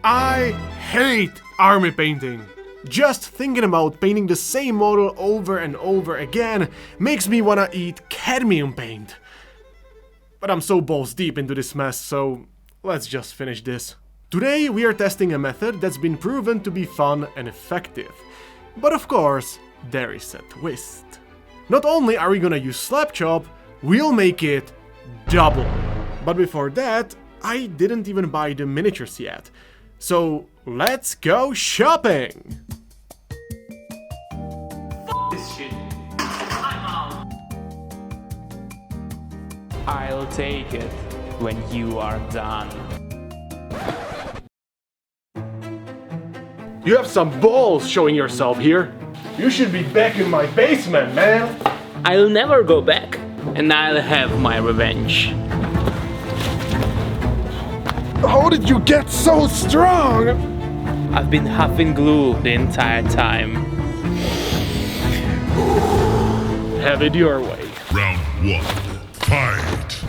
I hate army painting. Just thinking about painting the same model over and over again makes me wanna eat cadmium paint. But I'm so balls deep into this mess, so let's just finish this. Today we are testing a method that's been proven to be fun and effective. But of course, there is a twist. Not only are we gonna use Slapchop, we'll make it double. But before that, I didn't even buy the miniatures yet. So let's go shopping! This shit. I'm out. I'll take it when you are done. You have some balls showing yourself here. You should be back in my basement, man. I'll never go back, and I'll have my revenge. How did you get so strong? I've been huffing glue the entire time. Have it your way. Round 1. Fight!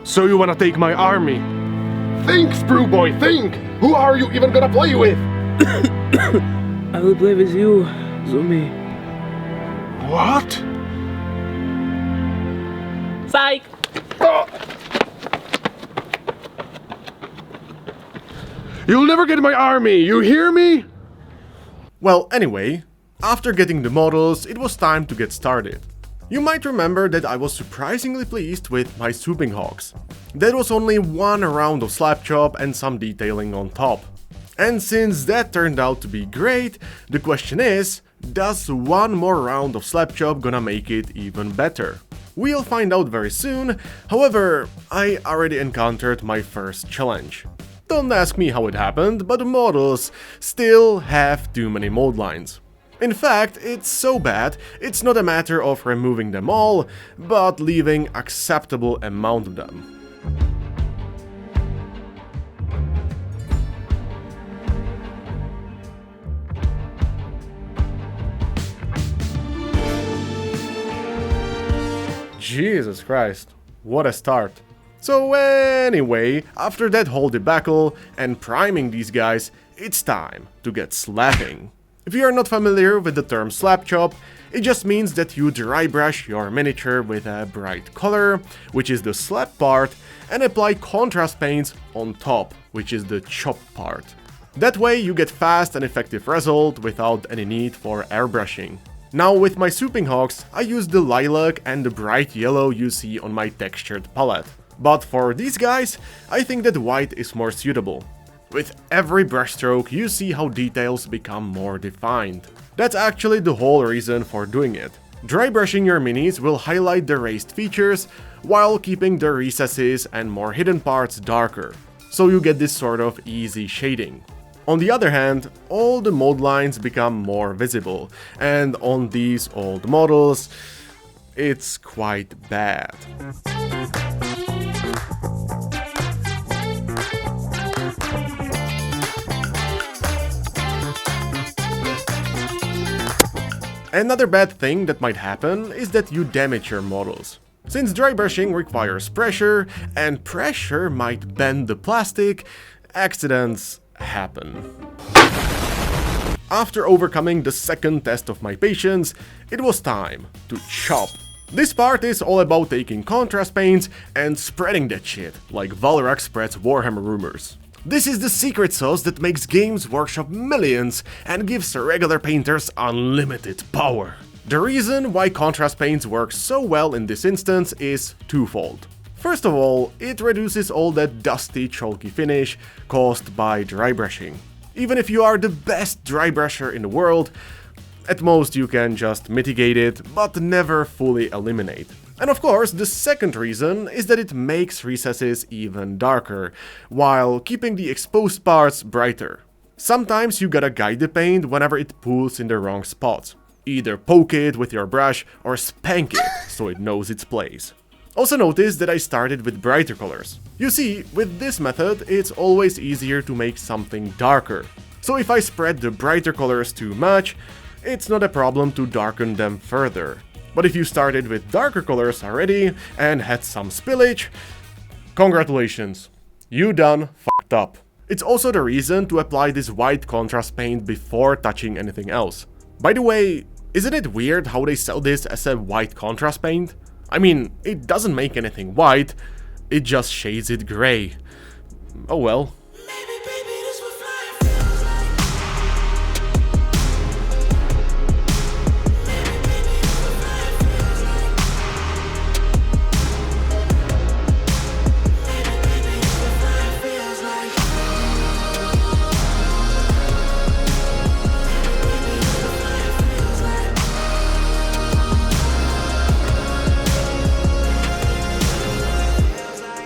So you wanna take my army? Think, Sprue boy, think! Who are you even gonna play with? I will play with you, Zumi. What? Psych! You'll never get my army, you hear me? Well, anyway, after getting the models, it was time to get started. You might remember that I was surprisingly pleased with my swooping hogs. That was only one round of Slapchop and some detailing on top. And since that turned out to be great, the question is, does one more round of Slapchop gonna make it even better? We'll find out very soon, however, I already encountered my first challenge. Don't ask me how it happened, but the models still have too many mold lines. In fact, it's so bad, it's not a matter of removing them all, but leaving acceptable amount of them. Jesus Christ, what a start. So anyway, after that whole debacle and priming these guys, it's time to get slapping. If you are not familiar with the term Slapchop, it just means that you dry brush your miniature with a bright color, which is the slap part, and apply contrast paints on top, which is the chop part. That way you get fast and effective result without any need for airbrushing. Now with my swooping hogs, I use the lilac and the bright yellow you see on my textured palette. But for these guys, I think that white is more suitable. With every brushstroke, you see how details become more defined. That's actually the whole reason for doing it. Dry brushing your minis will highlight the raised features, while keeping the recesses and more hidden parts darker, so you get this sort of easy shading. On the other hand, all the mold lines become more visible, and on these old models, it's quite bad. Another bad thing that might happen is that you damage your models. Since dry brushing requires pressure, and pressure might bend the plastic, accidents happen. After overcoming the second test of my patience, it was time to chop. This part is all about taking contrast paints and spreading that shit, like Valrak spreads Warhammer rumors. This is the secret sauce that makes Games Workshop millions and gives regular painters unlimited power. The reason why contrast paints work so well in this instance is twofold. First of all, it reduces all that dusty, chalky finish caused by dry brushing. Even if you are the best dry brusher in the world, at most you can just mitigate it, but never fully eliminate. And of course, the second reason is that it makes recesses even darker, while keeping the exposed parts brighter. Sometimes you gotta guide the paint whenever it pulls in the wrong spot. Either poke it with your brush or spank it so it knows its place. Also notice that I started with brighter colors. You see, with this method, it's always easier to make something darker. So if I spread the brighter colors too much, it's not a problem to darken them further. But if you started with darker colors already and had some spillage, congratulations, you done fucked up. It's also the reason to apply this white contrast paint before touching anything else. By the way, isn't it weird how they sell this as a white contrast paint? I mean, it doesn't make anything white, it just shades it gray. Oh well.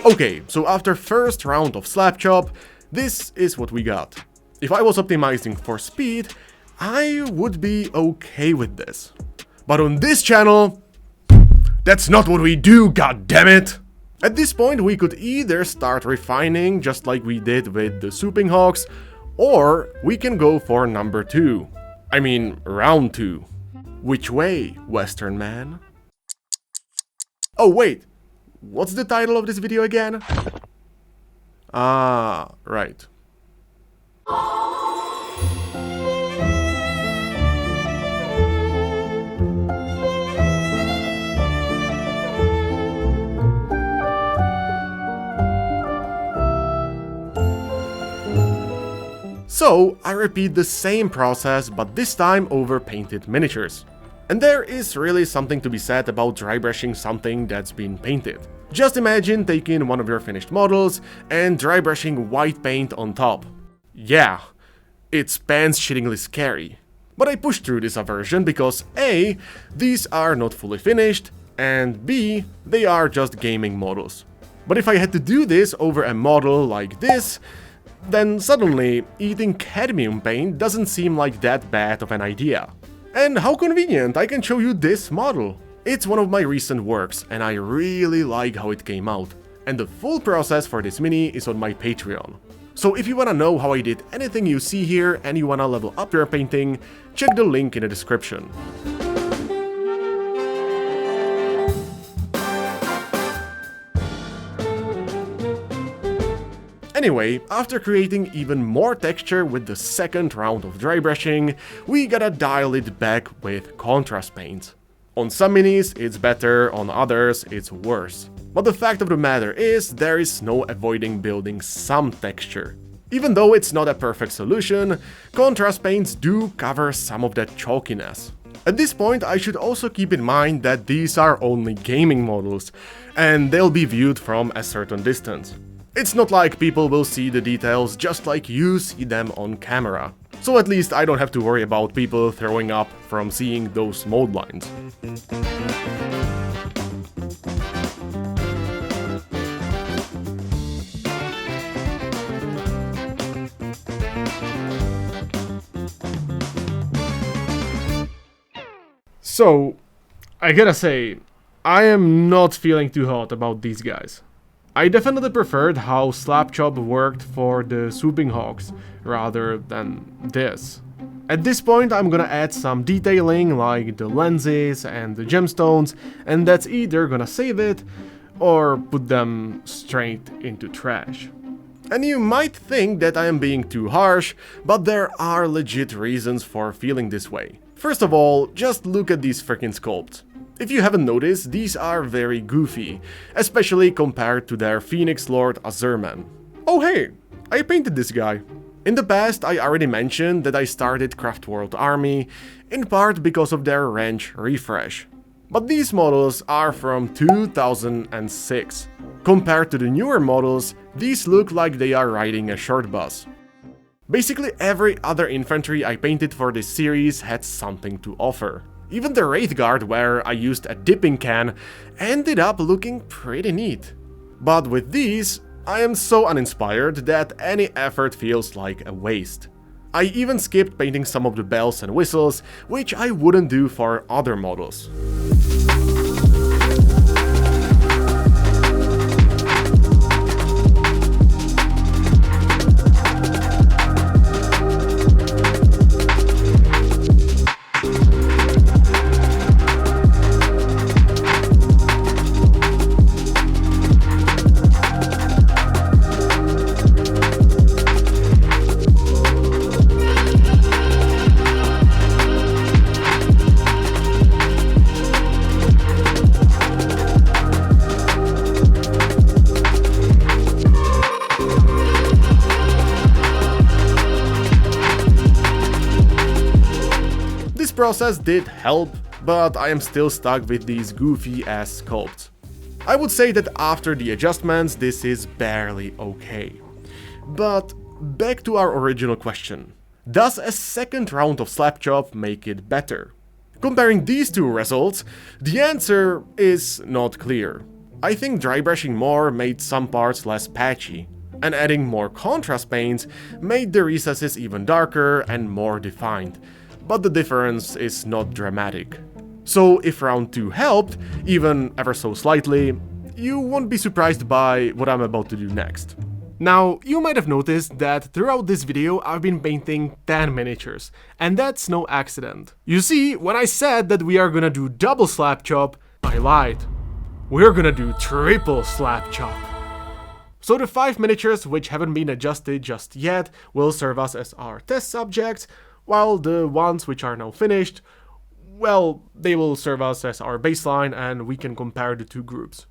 Okay, so after first round of Slapchop, this is what we got. If I was optimizing for speed, I would be okay with this. But on this channel, that's not what we do, goddammit! At this point we could either start refining just like we did with the Souping Hogs, or we can go for number 2. I mean, round 2. Which way, Western man? Oh wait, what's the title of this video again? Ah, right. So, I repeat the same process, but this time over painted miniatures. And there is really something to be said about dry brushing something that's been painted. Just imagine taking one of your finished models and dry brushing white paint on top. Yeah, it's pants-shittingly scary. But I pushed through this aversion because A, these are not fully finished, and B, they are just gaming models. But if I had to do this over a model like this, then suddenly eating cadmium paint doesn't seem like that bad of an idea. And how convenient, I can show you this model. It's one of my recent works, and I really like how it came out. And the full process for this mini is on my Patreon. So if you wanna know how I did anything you see here and you wanna level up your painting, check the link in the description. Anyway, after creating even more texture with the second round of dry brushing, we gotta dial it back with contrast paint. On some minis it's better, on others it's worse. But the fact of the matter is, there is no avoiding building some texture. Even though it's not a perfect solution, contrast paints do cover some of that chalkiness. At this point I should also keep in mind that these are only gaming models, and they'll be viewed from a certain distance. It's not like people will see the details just like you see them on camera. So at least I don't have to worry about people throwing up from seeing those mold lines. So, I gotta say, I am not feeling too hot about these guys. I definitely preferred how Slapchop worked for the Souping Hogs, rather than this. At this point I'm gonna add some detailing like the lenses and the gemstones, and that's either gonna save it, or put them straight into trash. And you might think that I am being too harsh, but there are legit reasons for feeling this way. First of all, just look at these freaking sculpts. If you haven't noticed, these are very goofy, especially compared to their Phoenix Lord Azurman. Oh hey, I painted this guy. In the past I already mentioned that I started Craftworld Army, in part because of their wrench refresh. But these models are from 2006. Compared to the newer models, these look like they are riding a short bus. Basically every other infantry I painted for this series had something to offer. Even the Wraith Guard, where I used a dipping can, ended up looking pretty neat. But with these, I am so uninspired that any effort feels like a waste. I even skipped painting some of the bells and whistles, which I wouldn't do for other models. process did help, but I am still stuck with these goofy ass sculpts. I would say that after the adjustments this is barely okay. But back to our original question. Does a second round of Slapchop make it better? Comparing these two results, the answer is not clear. I think dry brushing more made some parts less patchy, and adding more contrast paints made the recesses even darker and more defined, but the difference is not dramatic. So if round 2 helped, even ever so slightly, you won't be surprised by what I'm about to do next. Now, you might have noticed that throughout this video I've been painting 10 miniatures, and that's no accident. You see, when I said that we are gonna do double Slapchop, I lied. We're gonna do triple Slapchop. So the 5 miniatures which haven't been adjusted just yet will serve us as our test subjects, while the ones which are now finished, well, they will serve us as our baseline and we can compare the two groups.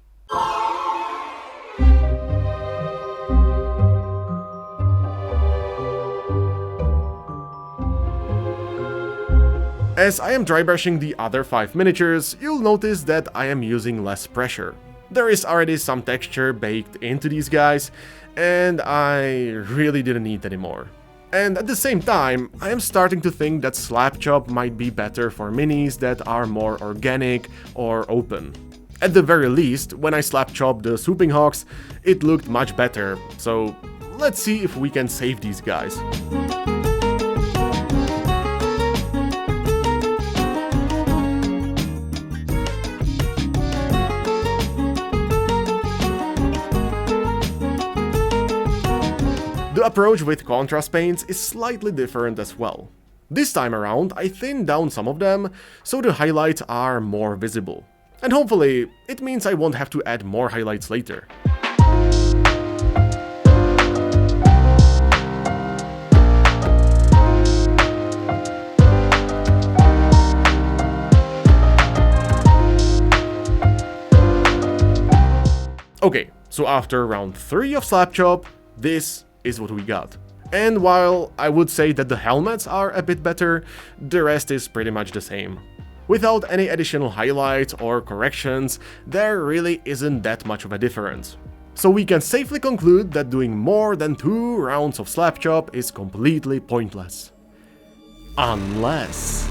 As I am dry brushing the other 5 miniatures, you'll notice that I am using less pressure. There is already some texture baked into these guys, and I really didn't need any more. And at the same time, I am starting to think that Slapchop might be better for minis that are more organic or open. At the very least, when I Slapchopped the Swooping Hawks, it looked much better, so let's see if we can save these guys. The approach with contrast paints is slightly different as well. This time around I thinned down some of them, so the highlights are more visible. And hopefully, it means I won't have to add more highlights later. Okay, so after round 3 of Slapchop, this is what we got. And while I would say that the helmets are a bit better, the rest is pretty much the same. Without any additional highlights or corrections, there really isn't that much of a difference. So we can safely conclude that doing more than 2 rounds of Slapchop is completely pointless. Unless...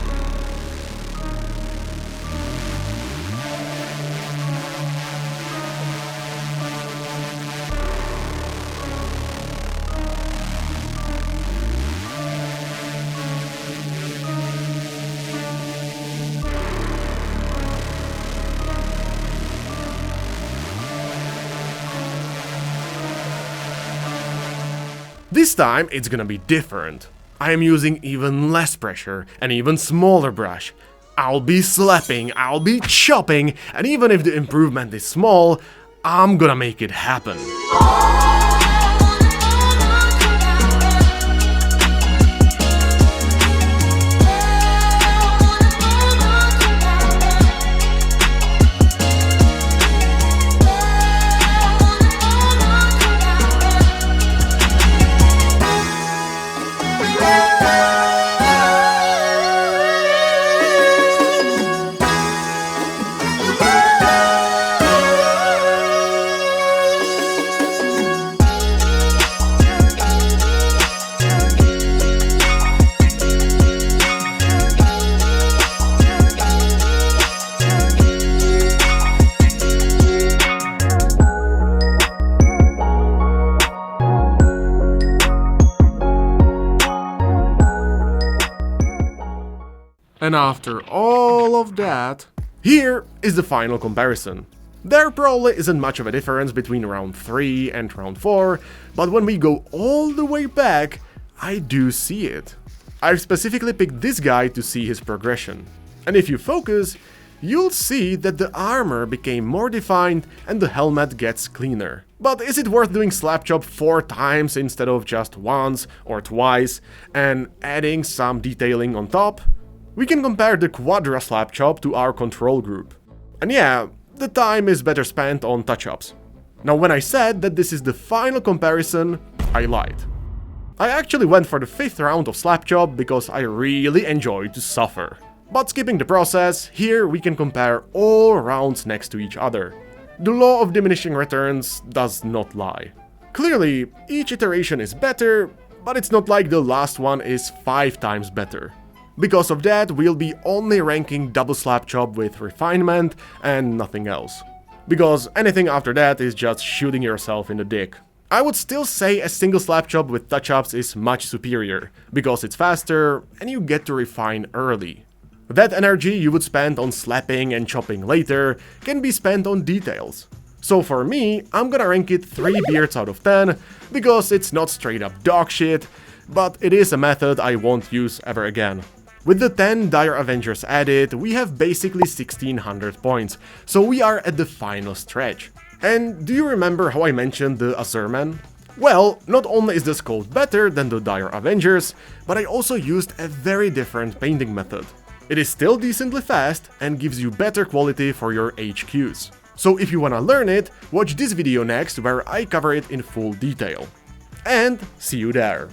This time it's gonna be different. I am using even less pressure, an even smaller brush. I'll be slapping, I'll be chopping, and even if the improvement is small, I'm gonna make it happen. And after all of that, here is the final comparison. There probably isn't much of a difference between round 3 and round 4, but when we go all the way back, I do see it. I've specifically picked this guy to see his progression. And if you focus, you'll see that the armor became more defined and the helmet gets cleaner. But is it worth doing Slapchop 4 times instead of just once or twice and adding some detailing on top? We can compare the Quadra Slapchop to our control group. And yeah, the time is better spent on touch-ups. Now when I said that this is the final comparison, I lied. I actually went for the 5th round of Slapchop because I really enjoyed to suffer. But skipping the process, here we can compare all rounds next to each other. The law of diminishing returns does not lie. Clearly, each iteration is better, but it's not like the last one is 5 times better. Because of that, we'll be only ranking double Slapchop with refinement and nothing else. Because anything after that is just shooting yourself in the dick. I would still say a single Slapchop with touch-ups is much superior, because it's faster and you get to refine early. That energy you would spend on slapping and chopping later can be spent on details. So for me, I'm gonna rank it 3 beards out of 10, because it's not straight up dog shit, but it is a method I won't use ever again. With the 10 Dire Avengers added, we have basically 1600 points, so we are at the final stretch. And do you remember how I mentioned the Azurman? Well, not only is this code better than the Dire Avengers, but I also used a very different painting method. It is still decently fast and gives you better quality for your HQs. So if you wanna learn it, watch this video next where I cover it in full detail. And see you there!